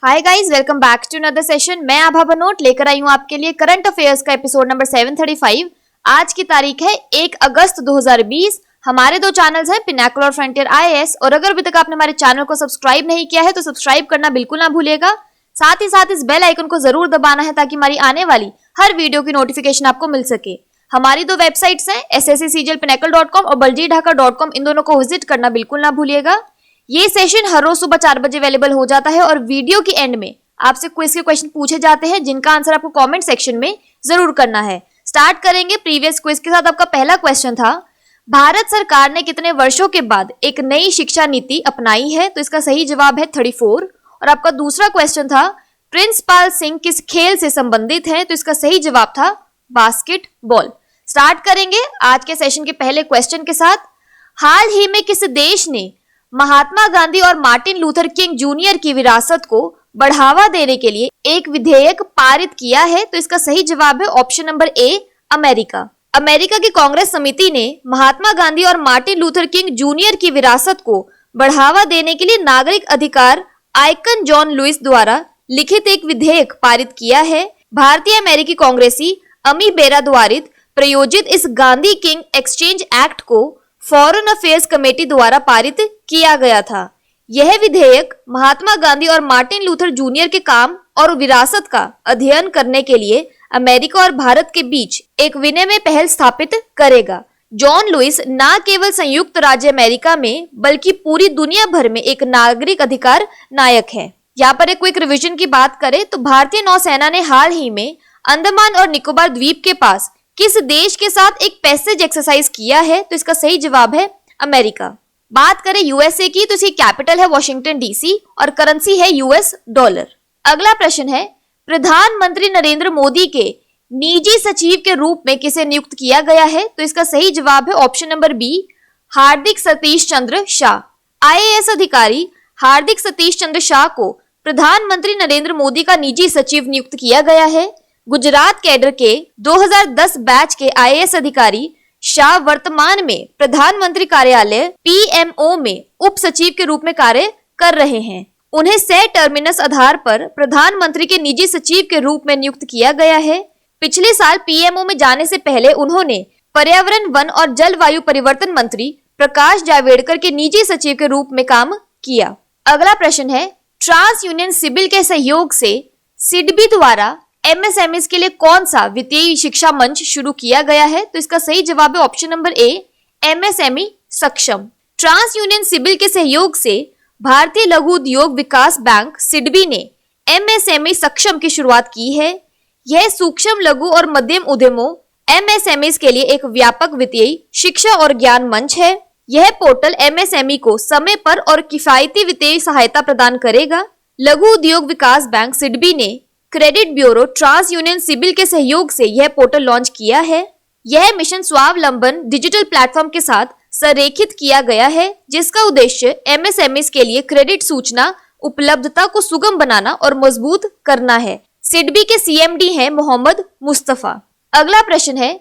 Hi guys, welcome back to another session. मैं आभा बनोट लेकर आई हूँ आपके लिए करंट अफेयर्स का एपिसोड नंबर 735। आज की तारीख है 1 अगस्त 2020। हमारे दो चैनल्स हैं, पिनाकल और फ्रंटियर आईएएस। और अगर अभी तक आपने हमारे चैनल को सब्सक्राइब नहीं किया है तो सब्सक्राइब करना बिल्कुल ना भूलिएगा। साथ ही साथ इस बेल आइकन को जरूर दबाना है ताकि हमारी आने वाली हर वीडियो की नोटिफिकेशन आपको मिल सके। हमारी दो वेबसाइट्स हैं sscglpinacle.com और baljeedhaka.com। इन दोनों को विजिट करना बिल्कुल ना भूलिएगा। ये सेशन हर रोज सुबह 4 बजे अवेलेबल हो जाता है और वीडियो की एंड में आपसे क्विज के क्वेश्चन पूछे जाते हैं जिनका आंसर आपको कमेंट सेक्शन में जरूर करना है। स्टार्ट करेंगे प्रीवियस क्विज के साथ। आपका पहला क्वेश्चन था, भारत सरकार ने कितने वर्षों के बाद एक नई शिक्षा नीति अपनाई है? तो इसका सही जवाब है 34। और आपका दूसरा क्वेश्चन था, प्रिंस पाल सिंह किस खेल से संबंधित है? तो इसका सही जवाब था बास्केटबॉल। स्टार्ट करेंगे आज के सेशन के पहले क्वेश्चन के साथ। हाल ही में किस देश ने महात्मा गांधी और मार्टिन लूथर किंग जूनियर की विरासत को बढ़ावा देने के लिए एक विधेयक पारित किया है? तो इसका सही जवाब है option number A, America. America की कांग्रेस समिति ने महात्मा गांधी और मार्टिन लूथर किंग जूनियर की विरासत को बढ़ावा देने के लिए नागरिक अधिकार आइकन जॉन लुइस द्वारा लिखित एक विधेयक पारित किया है। भारतीय अमेरिकी कांग्रेसी अमी बेरा द्वारा प्रायोजित इस गांधी किंग एक्सचेंज एक्ट को फॉरेन अफेयर्स कमेटी द्वारा पारित किया गया था। यह विधेयक महात्मा गांधी और मार्टिन लूथर जूनियर के काम और विरासत का अध्ययन करने के लिए अमेरिका और भारत के बीच एक विनिमय पहल स्थापित करेगा। जॉन लुइस न केवल संयुक्त राज्य अमेरिका में बल्कि पूरी दुनिया भर में एक नागरिक अधिकार नायक है। यहाँ पर एक क्विक रिवीजन की बात करें तो भारतीय नौसेना ने हाल ही में अंडमान और निकोबार द्वीप के पास किस देश के साथ एक पैसेज एक्सरसाइज किया है? तो इसका सही जवाब है अमेरिका। बात करें यूएसए की तो इसकी कैपिटल है वॉशिंगटन डीसी और करेंसी है यूएस डॉलर। अगला प्रश्न है, प्रधानमंत्री नरेंद्र मोदी के निजी सचिव के रूप में किसे नियुक्त किया गया है? तो इसका सही जवाब है ऑप्शन नंबर बी, हार्दिक सतीश चंद्र शाह। आईएएस अधिकारी हार्दिक सतीश चंद्र शाह को प्रधानमंत्री नरेंद्र मोदी का निजी सचिव नियुक्त किया गया है। गुजरात कैडर के 2010 बैच के आईएएस अधिकारी शाह वर्तमान में प्रधानमंत्री कार्यालय पीएमओ में उप सचिव के रूप में कार्य कर रहे हैं। उन्हें सह टर्मिनस आधार पर प्रधानमंत्री के निजी सचिव के रूप में नियुक्त किया गया है। पिछले साल पीएमओ में जाने से पहले उन्होंने पर्यावरण, वन और जलवायु परिवर्तन मंत्री प्रकाश जावड़ेकर के निजी सचिव के रूप में काम किया। अगला प्रश्न है, ट्रांस यूनियन सिबिल के सहयोग से सिडबी द्वारा एमएसएमई के लिए कौन सा वित्तीय शिक्षा मंच शुरू किया गया है? तो इसका सही जवाब है ऑप्शन नंबर ए, एमएसएमई सक्षम। ट्रांस यूनियन सिबिल के सहयोग से भारतीय लघु उद्योग विकास बैंक सिडबी ने एमएसएमई सक्षम की शुरुआत की है। यह सूक्ष्म, लघु और मध्यम उद्यमों एमएसएमई के लिए एक व्यापक वित्तीय शिक्षा और ज्ञान मंच है। यह पोर्टल एमएसएमई को समय पर और किफायती वित्तीय सहायता प्रदान करेगा। लघु उद्योग विकास बैंक सिडबी ने credit bureau TransUnion CIBIL के सहयोग से यह पोर्टल लॉन्च किया है। यह मिशन स्वावलंबन डिजिटल प्लेटफॉर्म के साथ संरेखित किया गया है जिसका उद्देश्य एमएसएमईज के लिए क्रेडिट सूचना उपलब्धता को सुगम बनाना और मजबूत करना है। सिडबी के सीएमडी हैं मोहम्मद मुस्तफा। अगला प्रश्न है,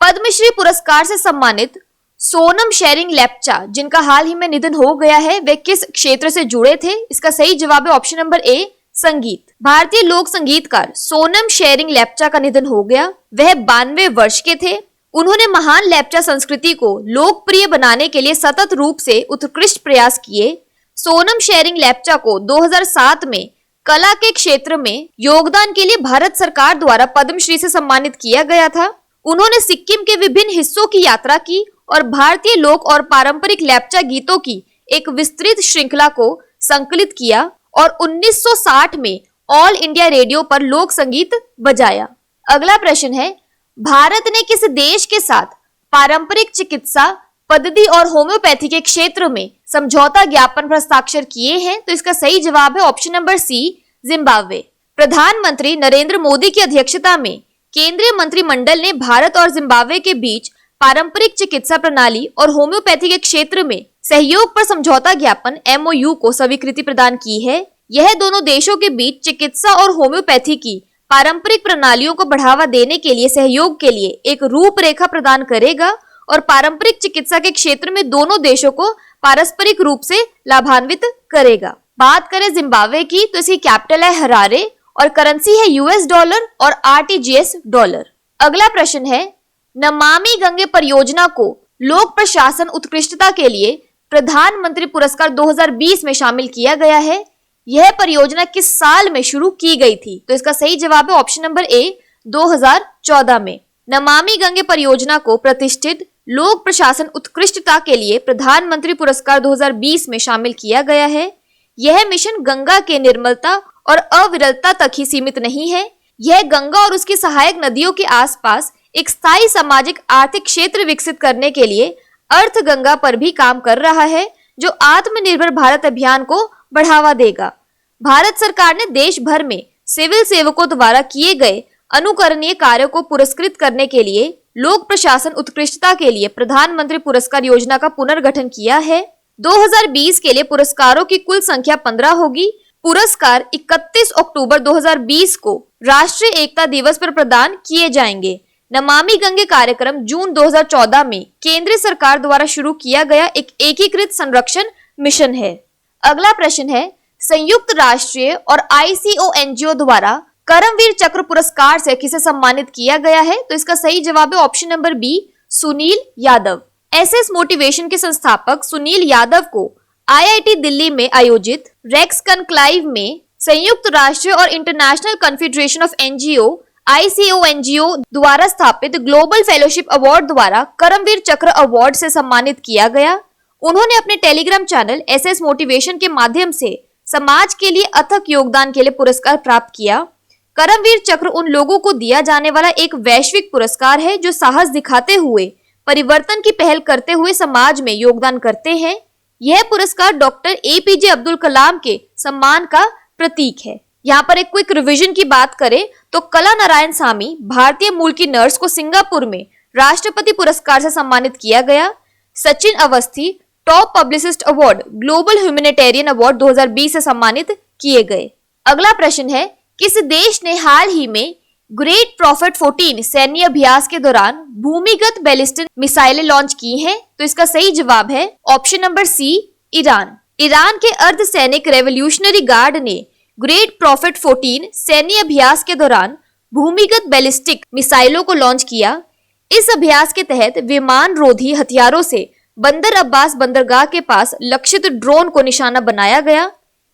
पद्मश्री पुरस्कार से सम्मानित सोनम शेरिंग लेप्चा जिनका हाल ही में निधन हो गया है, वे किस क्षेत्र से जुड़े थे? इसका सही जवाब है ऑप्शन नंबर ए, संगीत। भारतीय लोक संगीतकार सोनम शेरिंग लेप्चा का निधन हो गया। वह 92 वर्ष के थे। उन्होंने महान लेप्चा संस्कृति को लोकप्रिय बनाने के लिए सतत रूप से उत्कृष्ट प्रयास किए। सोनम शेरिंग लेप्चा को 2007 में कला के क्षेत्र में योगदान के लिए भारत सरकार द्वारा पद्मश्री से सम्मानित किया गया था। उन्होंने सिक्किम के विभिन्न हिस्सों की यात्रा की और भारतीय लोक और पारंपरिक लेप्चा गीतों की एक विस्तृत श्रृंखला को संकलित किया और 1960 में ऑल इंडिया रेडियो पर लोक संगीत बजाया। अगला प्रश्न है, भारत ने किस देश के साथ पारंपरिक चिकित्सा पद्धति और होम्योपैथी के क्षेत्र में समझौता ज्ञापन पर हस्ताक्षर किए हैं? तो इसका सही जवाब है ऑप्शन नंबर सी, जिम्बाब्वे। प्रधानमंत्री नरेंद्र मोदी की अध्यक्षता में केंद्रीय मंत्रिमंडल ने भारत और जिम्बाब्वे के बीच पारंपरिक चिकित्सा प्रणाली और होम्योपैथी के क्षेत्र में सहयोग पर समझौता ज्ञापन एमओयू को स्वीकृति प्रदान की है। यह दोनों देशों के बीच चिकित्सा और होम्योपैथी की पारंपरिक प्रणालियों को बढ़ावा देने के लिए सहयोग के लिए एक रूपरेखा प्रदान करेगा और पारंपरिक चिकित्सा के क्षेत्र में दोनों देशों को पारस्परिक रूप से लाभान्वित करेगा। बात करें जिम्बाब्वे की तो इसकी कैपिटल है हरारे और करेंसी है यूएस डॉलर और आरटीजीएस डॉलर। अगला प्रश्न है, नमामि गंगे परियोजना को लोक प्रशासन उत्कृष्टता के लिए प्रधानमंत्री पुरस्कार 2020 में शामिल किया गया है। यह परियोजना किस साल में शुरू की गई थी? तो इसका सही जवाब है ऑप्शन नंबर ए 2014 में। नमामि गंगे परियोजना को प्रतिष्ठित लोक प्रशासन उत्कृष्टता के लिए प्रधानमंत्री पुरस्कार 2020 में शामिल किया गया है। यह मिशन गंगा के निर्मलता और अविरलता तक ही सीमित नहीं है, यह गंगा और उसकी सहायक नदियों के आसपास एक स्थायी सामाजिक आर्थिक क्षेत्र विकसित करने के लिए अर्थ गंगा पर भी काम कर रहा है, जो आत्मनिर्भर भारत अभियान को बढ़ावा देगा। भारत सरकार ने देश भर में सिविल सेवकों द्वारा किए गए अनुकरणीय कार्यों को पुरस्कृत करने के लिए लोक प्रशासन उत्कृष्टता के लिए प्रधानमंत्री पुरस्कार योजना का पुनर्गठन किया है। 2020 के लिए पुरस्कारों की कुल संख्या 15 होगी। पुरस्कार 31 अक्टूबर 2020 को राष्ट्रीय एकता दिवस पर प्रदान किए जाएंगे। नमामि गंगे कार्यक्रम जून 2014 में केंद्र सरकार द्वारा शुरू किया गया एक एकीकृत संरक्षण मिशन है। अगला प्रश्न है, संयुक्त राष्ट्र और ICO NGO द्वारा करमवीर चक्र पुरस्कार से किसे सम्मानित किया गया है? तो इसका सही जवाब है option number B Sunil Yadav. SS motivation के संस्थापक सुनील यादव को IIT दिल्ली में आयोजित रेक्स कनक्लाइव में संयुक्त राष्ट्र और international confederation of NGO ICO NGO द्वारा स्थापित ग्लोबल फेलोशिप अवार्ड द्वारा करमवीर चक्र अवार्ड से सम्मानित किया गया। उन्होंने अपने टेलीग्राम चैनल SS मोटिवेशन के माध्यम से समाज के लिए अथक योगदान के लिए पुरस्कार प्राप्त किया। करमवीर चक्र उन लोगों को दिया जाने वाला एक वैश्विक पुरस्कार है जो साहस दिखाते हुए परिवर्तन की पहल करते हुए समाज में योगदान करते हैं। यह पुरस्कार डॉक्टर APJ अब्दुल कलाम के सम्मान का प्रतीक है। यहाँ पर एक क्विक रिवीजन की बात करें तो कला नारायण सामी भारतीय मूल की नर्स को सिंगापुर में राष्ट्रपति पुरस्कार से सम्मानित किया गया। Sachin Awasthi top publicist award global humanitarian award 2020 से सम्मानित किए गए। अगला प्रश्न है, किस देश ने हाल ही में ग्रेट प्रॉफिट 14 सैन्य अभ्यास के दौरान भूमिगत बैलिस्टिक मिसाइलें लॉन्च की हैं? तो इसका सही जवाब है option number C Iran. Iran के अर्धसैनिक रेवोल्यूशनरी गार्ड ने ग्रेट प्रॉफिट 14 सैन्य अभ्यास के दौरान भूमिगत बैलिस्टिक मिसाइलों को लॉन्च किया। इस अभ्यास के तहत विमान रोधी हथियारों से बंदर अब्बास बंदरगाह के पास लक्षित ड्रोन को निशाना बनाया गया।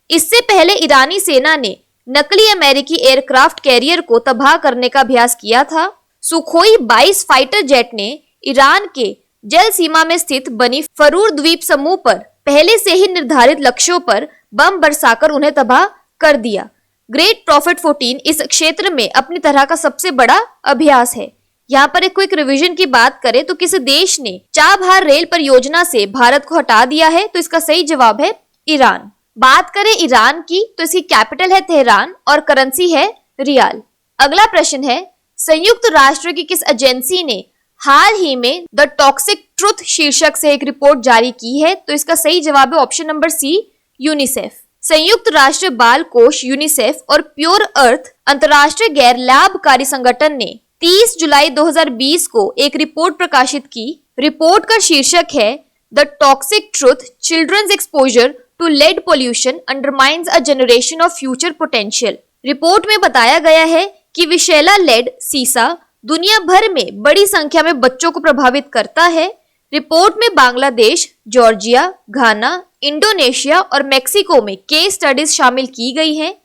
इससे पहले ईरानी सेना ने नकली अमेरिकी एयरक्राफ्ट कैरियर को तबाह करने का अभ्यास किया था। सुखोई 22 फाइटर जेट ने ईरान के जल सीमा में स्थित बनी फरूर द्वीप समूह पर पहले से ही निर्धारित लक्ष्यों पर बम बरसाकर उन्हें तबाह कर दिया। ग्रेट प्रॉफिट 14 इस क्षेत्र में अपनी तरह का सबसे बड़ा अभ्यास है। यहाँ पर एक क्विक रिवीजन की बात करें तो किस देश ने चाबहार रेल परियोजना से भारत को हटा दिया है? तो इसका सही जवाब है ईरान। बात करें ईरान की तो इसकी कैपिटल है तेहरान और करेंसी है रियाल। अगला प्रश्न है, संयुक्त राष्ट्र की किस एजेंसी ने हाल ही में द टॉक्सिक ट्रुथ शीर्षक से एक रिपोर्ट जारी की है? तो इसका सही जवाब है ऑप्शन नंबर सी यूनिसेफ। संयुक्त राष्ट्र बाल कोष यूनिसेफ और प्योर अर्थ अंतर्राष्ट्रीय गैर लाभकारी संगठन ने 30 जुलाई 2020 को एक रिपोर्ट प्रकाशित की। रिपोर्ट का शीर्षक है the toxic truth children's exposure to lead pollution undermines a generation of future potential. Report में बताया गया है कि विषैला लेड सीसा दुनिया भर में बड़ी संख्या में बच्चों को प्रभावित करता है। रिपोर्ट में बांग्लादेश, जॉर्जिया, घाना, इंडोनेशिया और मेक्सिको में केस स्टडीज शामिल की गई हैं।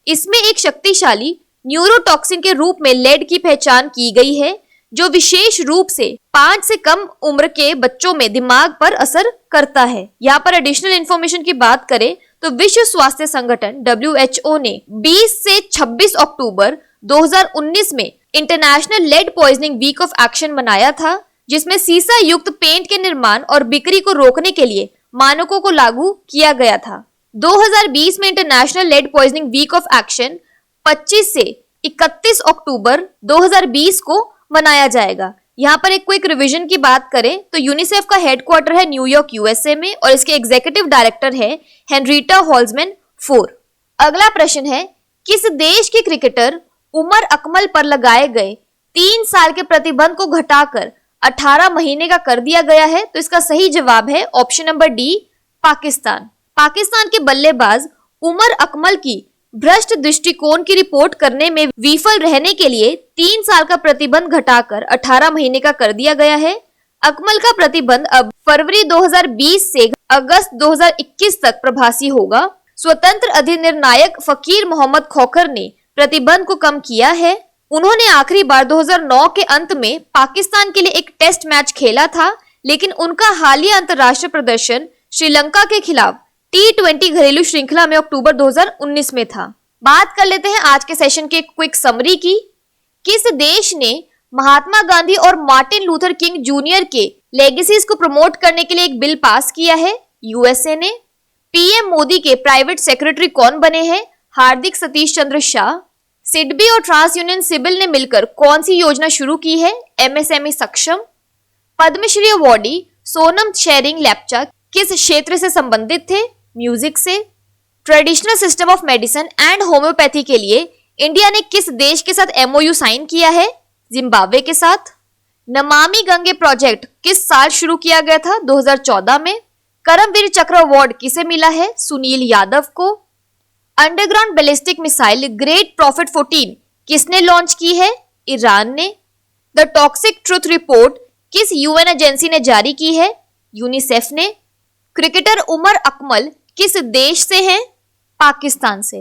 इसमें एक शक्तिशाली न्यूरोटॉक्सिन के रूप में लेड की पहचान की गई है, जो विशेष रूप से 5 से कम उम्र के बच्चों में दिमाग पर असर करता है। यहाँ पर एडिशनल इंफॉर्मेशन की बात करें तो विश्व स्वास्थ्य संगठन WHO ने 20 से 26 अक्टूबर 2019 में international lead poisoning week of action मनाया था, जिसमें सीसा युक्त पेंट के निर्माण और बिक्री को रोकने के लिए मानकों को लागू किया गया था। 2020 में international lead poisoning week of action 25 से 31 अक्टूबर 2020 को मनाया जाएगा। यहाँ पर एक क्विक रिवीजन की बात करें तो यूनिसेफ का हेडक्वार्टर है न्यूयॉर्क USA में और इसके एग्जीक्यूटिव डायरेक्टर है हेनरीटा हॉल्जमैन 4। अगला प्रश्न है, किस देश के क्रिकेटर उमर अकमल पर लगाए गए 3 साल के प्रतिबंध को घटाकर 18 महीने का कर दिया गया है? तो इसका सही जवाब है option number D Pakistan. Pakistan के बल्लेबाज उमर अकमल की भ्रष्ट दृष्टिकोण की रिपोर्ट करने में विफल रहने के लिए 3 साल का प्रतिबंध घटाकर 18 महीने का कर दिया गया है। अकमल का प्रतिबंध अब फरवरी 2020 से अगस्त 2021 तक प्रभावी होगा। स्वतंत्र अधिनिर्णायक फकीर मोहम्मद खोखर ने प्रतिबंध को कम किया है। उन्होंने आखिरी बार 2009 के अंत में पाकिस्तान के लिए एक टेस्ट मैच खेला था, लेकिन उनका हालिया अंतर्राष्ट्रीय प्रदर्शन श्रीलंका के खिलाफ T20 घरेलू श्रृंखला में अक्टूबर 2019 में था। बात कर लेते हैं आज के सेशन के क्विक समरी की। किस देश ने महात्मा गांधी और मार्टिन लूथर किंग जूनियर के लेगेसीज को प्रमोट करने के लिए एक बिल पास किया है? यूएसए ने। पीएम मोदी के प्राइवेट सेक्रेटरी कौन बने हैं? हार्दिक सतीश चंद्र शाह। सिडबी और ट्रांस यूनियन सिविल ने मिलकर कौन सी योजना शुरू की है? एमएसएमई सक्षम। पद्मश्री अवॉर्डी सोनम शेरिंग लेप्चा किस क्षेत्र से संबंधित थे? म्यूजिक से। Traditional system of medicine and homeopathy के लिए इंडिया ने किस देश के साथ एमओयू साइन किया है? जिम्बाब्वे के साथ। नमामि गंगे प्रोजेक्ट किस साल शुरू किया गया था? 2014 में। करमवीर चक्र अवार्ड किसे मिला है? सुनील यादव को। Underground ballistic missile great Prophet 14 किसने लॉन्च की है? ईरान ने। द टॉक्सिक ट्रुथ रिपोर्ट किस यूएन एजेंसी ने जारी की है? यूनिसेफ ने। क्रिकेटर उमर अकमल किस देश से हैं? पाकिस्तान से।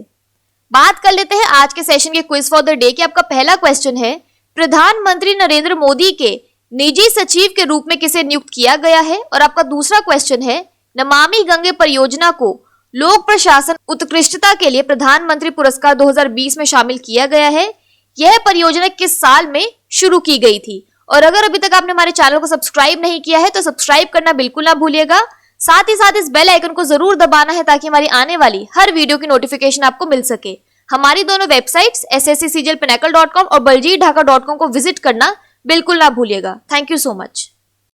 बात कर लेते हैं आज के सेशन के क्विज फॉर द डे कि आपका पहला क्वेश्चन है, प्रधानमंत्री नरेंद्र मोदी के निजी सचिव के रूप में किसे नियुक्त किया गया है? और आपका दूसरा क्वेश्चन है, नमामि गंगे परियोजना को लोक प्रशासन उत्कृष्टता के लिए प्रधानमंत्री पुरस्कार 2020 में शामिल किया गया है। यह परियोजना किस साल में शुरू की गई थी? और अगर अभी तक आपने हमारे चैनल को सब्सक्राइब नहीं किया है तो सब्सक्राइब करना बिल्कुल ना भूलिएगा। साथ ही साथ इस बेल आइकन को जरूर दबाना है ताकि हमारी आने वाली हर वीडियो की नोटिफिकेशन आपको मिल सके। हमारी दोनों वेबसाइट्स ssccglpinacle.com और baljeetdhaka.com को विजिट करना बिल्कुल ना भूलिएगा। Thank you so much.